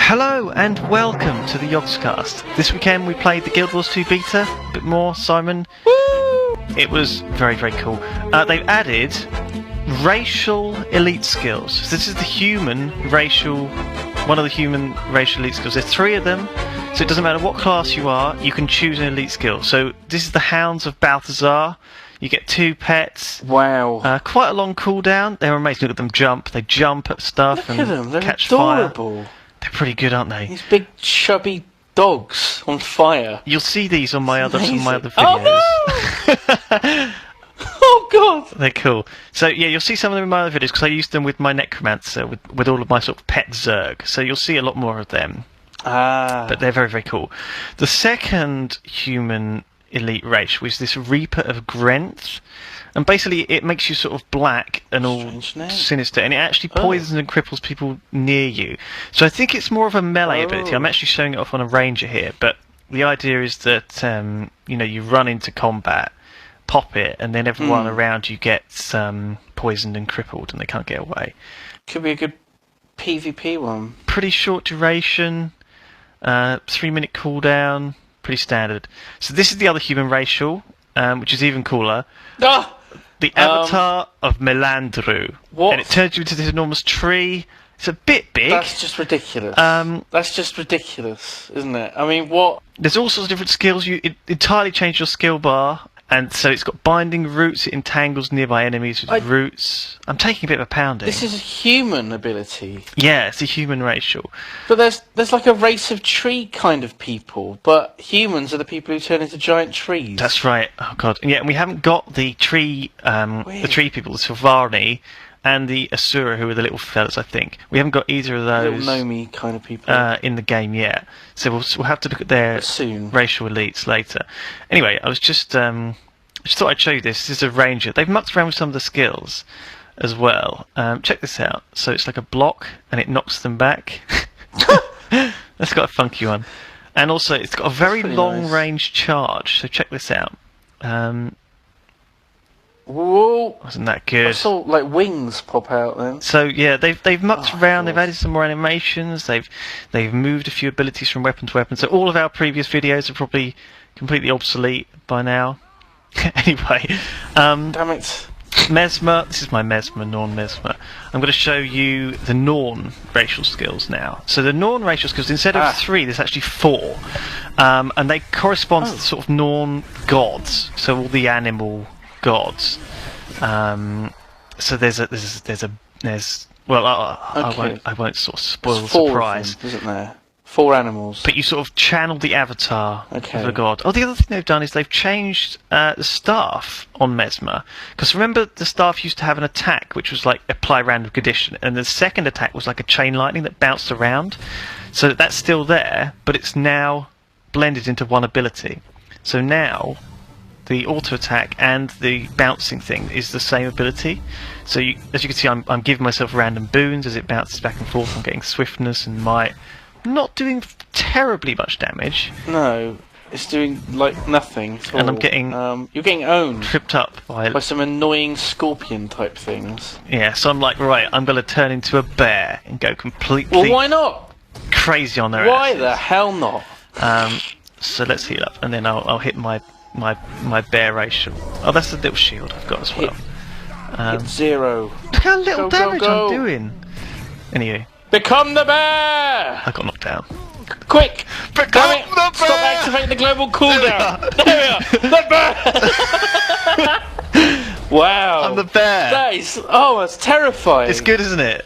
Hello and welcome to the Yogscast. This weekend we played the Guild Wars 2 beta, a bit more, Simon. Woo! It was very, very cool. They've added racial elite skills. So this is one of the human racial elite skills. There's 3 of them, so it doesn't matter what class you are, you can choose an elite skill. So this is the Hounds of Balthazar. You get 2 pets. Wow. Quite a long cooldown. They're amazing. Look at them jump. They jump at stuff Look and at them. They're catch adorable. fire. They're pretty good, aren't they? These big chubby dogs on fire. You'll see these on my other videos. Oh no! Oh god! They're cool. So yeah, you'll see some of them in my other videos because I used them with my necromancer, with all of my sort of pet zerg. So you'll see a lot more of them. But they're very, very cool. The second human elite race was this Reaper of Grenth. And basically it makes you sort of black and all sinister, and it actually poisons and cripples people near you. So I think it's more of a melee ability. I'm actually showing it off on a ranger here, but the idea is that you run into combat, pop it, and then everyone around you gets poisoned and crippled and they can't get away. Could be a good PvP one. Pretty short duration, 3-minute cooldown, pretty standard. So this is the other human racial, which is even cooler. Ah! The Avatar of Melandru. What? And it turns you into this enormous tree. It's a bit big. That's just ridiculous. That's just ridiculous, isn't it? I mean, what? There's all sorts of different skills. It entirely changed your skill bar. And so it's got binding roots. It entangles nearby enemies with roots. I'm taking a bit of a pounding. This is a human ability. Yeah, it's a human racial. But there's like a race of tree kind of people, but humans are the people who turn into giant trees. That's right. Oh god. Yeah, and we haven't got the tree people, the Silvarni, and the Asura, who are the little fellas, I think. We haven't got either of those little gnomey kind of people in the game yet. So we'll have to look at their racial elites later. Anyway, I was just thought I'd show you this. This is a ranger. They've mucked around with some of the skills as well. Check this out. So it's like a block, and it knocks them back. That's got a funky one. And also, it's got a very long-range charge. So check this out. Whoa! Wasn't that good? I saw like wings pop out then. So yeah, they've mucked around. They've added some more animations. They've moved a few abilities from weapon to weapon. So all of our previous videos are probably completely obsolete by now. Anyway, damn it. Mesmer. This is my Mesmer, Norn Mesmer. I'm going to show you the Norn racial skills now. So the Norn racial skills, instead of 3, there's actually 4, and they correspond to the sort of Norn gods. So all the animal gods. So there's well, I won't sort of spoil the surprise. Of them, isn't there? 4 animals. But you sort of channel the avatar of the god. Oh, the other thing they've done is they've changed the staff on Mesmer. Because remember, the staff used to have an attack which was like apply random condition, and the second attack was like a chain lightning that bounced around. So that's still there, but it's now blended into one ability. So now the auto attack and the bouncing thing is the same ability. So as you can see, I'm giving myself random boons as it bounces back and forth. I'm getting swiftness and might. Not doing terribly much damage. No, it's doing like nothing at all. And I'm getting you're getting owned, tripped up by some annoying scorpion type things. Yeah, so I'm like, right, I'm going to turn into a bear and go completely. Well, why not? Crazy on their Why asses. the hell not? So let's heal up, and then I'll hit my bear racial. Oh, that's the little shield I've got as well. Hit 0. Look how little damage I'm doing. Anyway. Become the bear! I got knocked down. Quick! Become the bear! Stop activating the global cooldown! There we are! The bear! Wow! I'm the bear! That's terrifying! It's good, isn't it?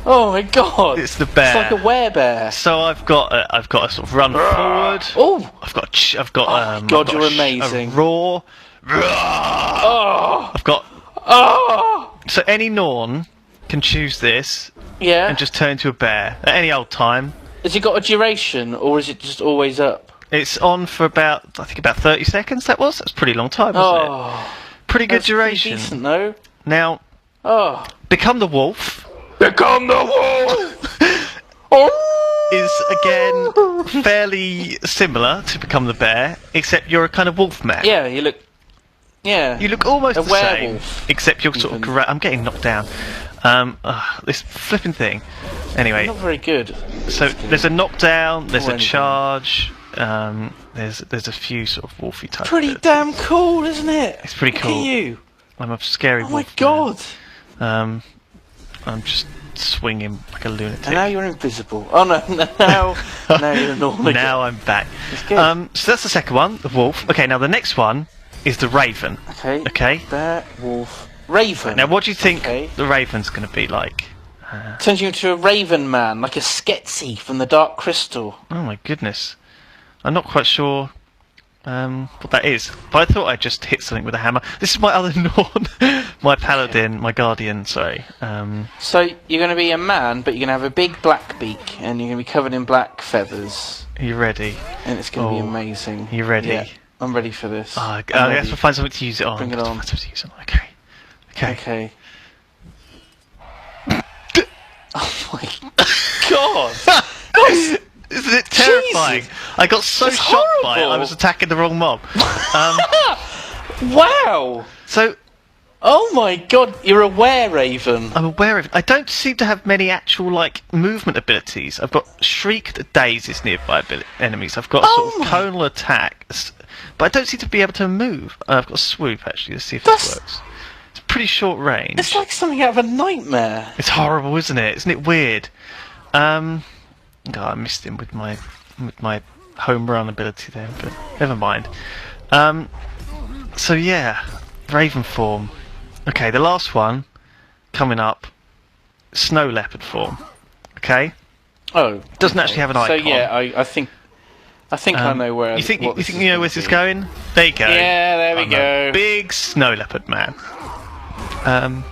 Oh my god! It's the bear. It's like a werebear. So I've got to sort of run forward. Oh! I've got God, you're amazing. A roar. Oh! I've got. Oh! So any Norn can choose this. Yeah. And just turn into a bear at any old time. Has it got a duration, or is it just always up? It's on for about 30 seconds. That's a pretty long time, wasn't it? Pretty good duration. Pretty decent, though. Now, become the wolf. Become the wolf. Is again fairly similar to become the bear, except you're a kind of wolf man. Yeah, you look. Yeah. You look almost a the werewolf, same, except you're sort of. I'm getting knocked down. This flipping thing. Anyway, not very good. So there's a knockdown, there's a charge, there's a few sort of wolfy type. Pretty damn cool, isn't it? It's pretty cool. Look at you. I'm a scary wolf. Oh my god. I'm just swinging like a lunatic. And now you're invisible. Oh no, now you're normal. Now I'm back. It's good. So that's the second one, the wolf. Okay, now the next one is the raven. Okay. Bear, wolf, raven. Right, now what do you think the raven's going to be like? Turns you into a raven man, like a Sketsy from the Dark Crystal. Oh my goodness. I'm not quite sure what that is, but I thought I'd just hit something with a hammer. This is my other Norn, my paladin, my guardian, sorry. So you're going to be a man, but you're going to have a big black beak, and you're going to be covered in black feathers. Are you ready? And it's going to be amazing. You ready? Yeah, I'm ready for this. I have to find something to use it on. Bring it on. Okay. Oh my god! Isn't it terrifying? Jesus. I got so That's shocked by it, horrible. I was attacking the wrong mob. Wow! So, Oh my god, you're a were-raven. I'm aware of it. I don't seem to have many actual, movement abilities. I've got Shriek that dazes nearby enemies. I've got sort of tonal attack, but I don't seem to be able to move. I've got Swoop, actually. Let's see if this works. It's pretty short range. It's like something out of a nightmare. It's horrible, isn't it? Isn't it weird? God, I missed him with my home run ability there, but never mind. So yeah, Raven form. Okay, the last one coming up, Snow Leopard form. Okay. Oh, doesn't actually have an icon. So yeah, I think I know where. You think you know where this is going? There you go. Yeah, there we go. Big Snow Leopard man. Now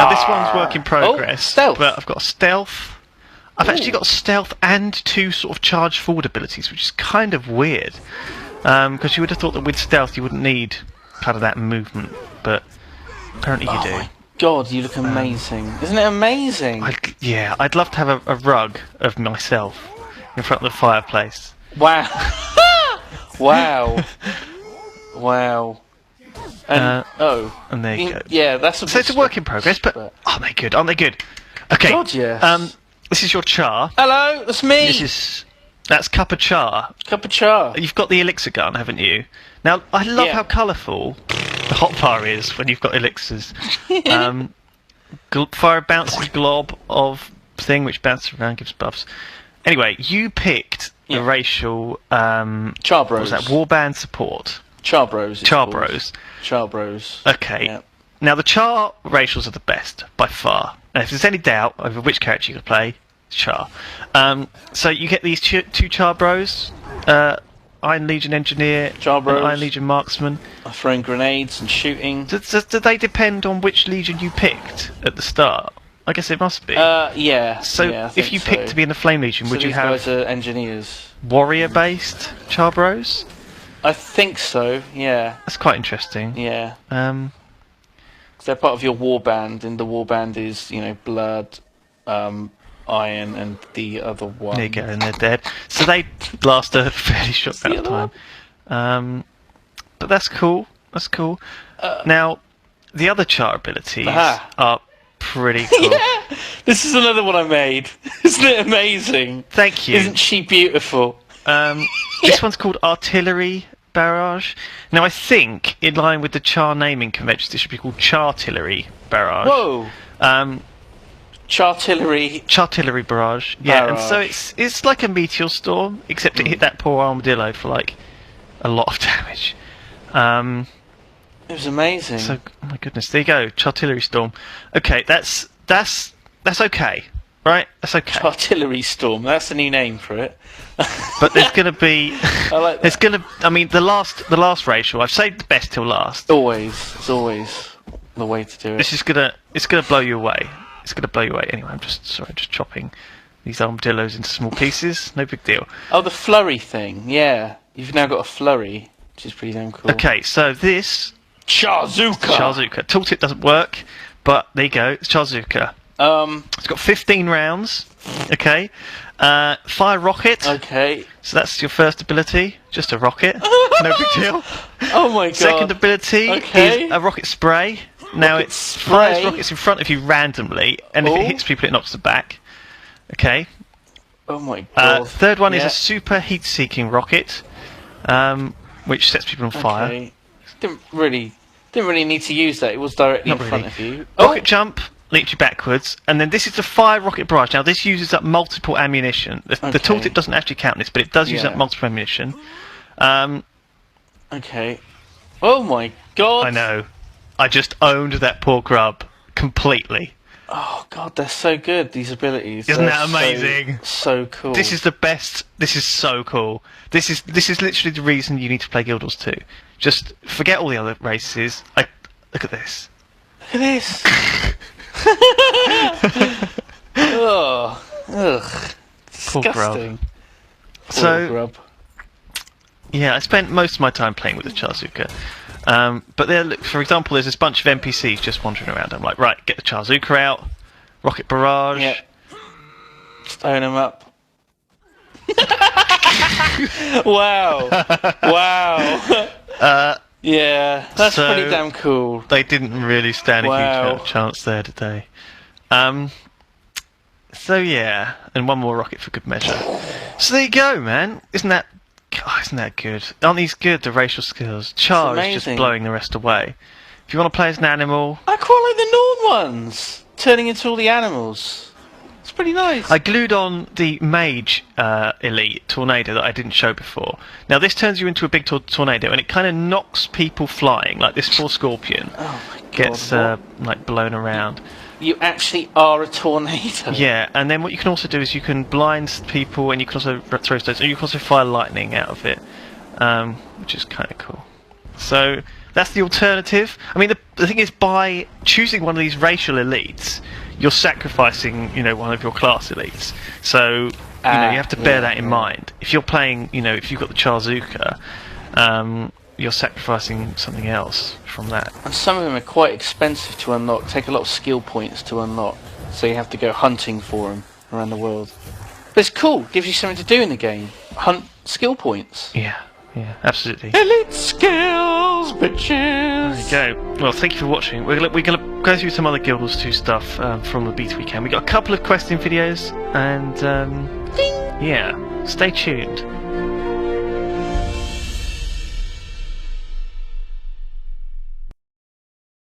this one's work in progress, stealth. but I've got stealth. I've actually got stealth and 2 sort of charge forward abilities, which is kind of weird. Because you would have thought that with stealth you wouldn't need kind of that movement, but apparently you do. Oh my god, you look amazing! Isn't it amazing? I'd love to have a rug of myself in front of the fireplace. Wow! Wow! Wow! And and there you go. Yeah, that's so it's a work in progress, but aren't they good? Aren't they good? Okay. God, yes. This is your char. Hello, that's me. That's Cup of Char. Cup of Char. You've got the elixir gun, haven't you? Now, I love how colourful the hotbar is when you've got elixirs. Fire a bouncy glob of thing which bounces around, gives buffs. Anyway, you picked the racial Charbros. What was that? Warband support. Charbros. Charbros. Charbros. Okay. Yeah. Now the Char racials are the best by far. And if there's any doubt over which character you could play, it's Char. So you get these 2 Charbros, Iron Legion Engineer, Charbros. and Iron Legion Marksman. Throwing grenades and shooting. Do they depend on which Legion you picked at the start? I guess it must be. Yeah. So if you picked to be in the Flame Legion, would you have these guys are engineers? warrior-based Charbros? I think so. Yeah. That's quite interesting. Yeah. They're part of your warband, and the warband is, blood, iron, and the other one. There you go, and they're dead. So they last a fairly short amount of time. But that's cool. That's cool. Now, the other Char abilities are pretty cool. Yeah! This is another one I made. Isn't it amazing? Thank you. Isn't she beautiful? This one's called Artillery Barrage. Now, I think, in line with the Char naming conventions, it should be called Chartillery Barrage. Whoa! Chartillery Barrage. Yeah, and so it's like a meteor storm, except it hit that poor armadillo for a lot of damage. It was amazing. So, oh my goodness, there you go, Chartillery Storm. Okay, that's okay, right? That's okay. Artillery Storm. That's a new name for it. But there's going to be. I like that. There's going to. I mean, the last racial. I've saved the best till last. It's always the way to do it. This is it's gonna blow you away. It's gonna blow you away. Anyway, I'm just chopping these armadillos into small pieces. No big deal. Oh, the flurry thing. Yeah, you've now got a flurry, which is pretty damn cool. Okay, so this Charzuka. Tooltip doesn't work, but there you go. It's Charzuka. It's got 15 rounds. Okay. Fire rocket. Okay. So that's your first ability. Just a rocket. No big deal. Oh my god. Second ability is a rocket spray. Now Rocket it spray. fires rockets in front of you randomly, and if Oh. it hits people, it knocks them back. Okay. Oh my god. Third one is Yeah. a super heat-seeking rocket, which sets people on fire. Okay. Didn't really need to use that. It was directly Not in front really. of you. Rocket jump leaps you backwards, and then this is the fire rocket barrage. Now this uses up multiple ammunition. The Okay. tooltip doesn't actually count this, but it does use Yeah. up multiple ammunition. Okay. Oh my god. I know. I just owned that poor grub completely. Oh god, they're so good. These abilities. Isn't They're that amazing? So cool. This is the best. This is so cool. This is literally the reason you need to play Guild Wars 2. Just forget all the other races. Look at this. Look at this. Oh, ugh. Poor grub. Disgusting. Poor So grub. yeah, I spent most of my time playing with the Charzuka. But there, look, for example, there's this bunch of NPCs just wandering around. I'm like, right, get the Charzuka out, rocket barrage. Yeah. Stone him up. Wow. Wow. Yeah, that's so pretty damn cool. They didn't really stand a huge Wow. amount of chance there, did they? So yeah, and one more rocket for good measure. So there you go, man. Isn't that good? Aren't these good? The racial skills. Char is just amazing. blowing the rest away. If you want to play as an animal, I quite like the Norn ones. Turning into all the animals. It's pretty nice. I glued on the Mage Elite Tornado that I didn't show before. Now this turns you into a big tornado, and it kind of knocks people flying. Like this poor scorpion Oh my god. gets like blown around. You actually are a tornado. Yeah, and then what you can also do is you can blind people, and you can also throw stones, and you can also fire lightning out of it, which is kind of cool. So that's the alternative. I mean, the thing is, by choosing one of these racial elites, you're sacrificing, one of your class elites. So you have to bear that in mind. If you're playing, if you've got the Charzuka, you're sacrificing something else from that. And some of them are quite expensive to unlock, take a lot of skill points to unlock, so you have to go hunting for them around the world. But it's cool, gives you something to do in the game. Hunt skill points. Yeah, absolutely. Elite skills, bitches! There you go. Well, thank you for watching. We're gonna go through some other Guild Wars 2 stuff from the beta weekend. We got a couple of questing videos, and yeah, stay tuned.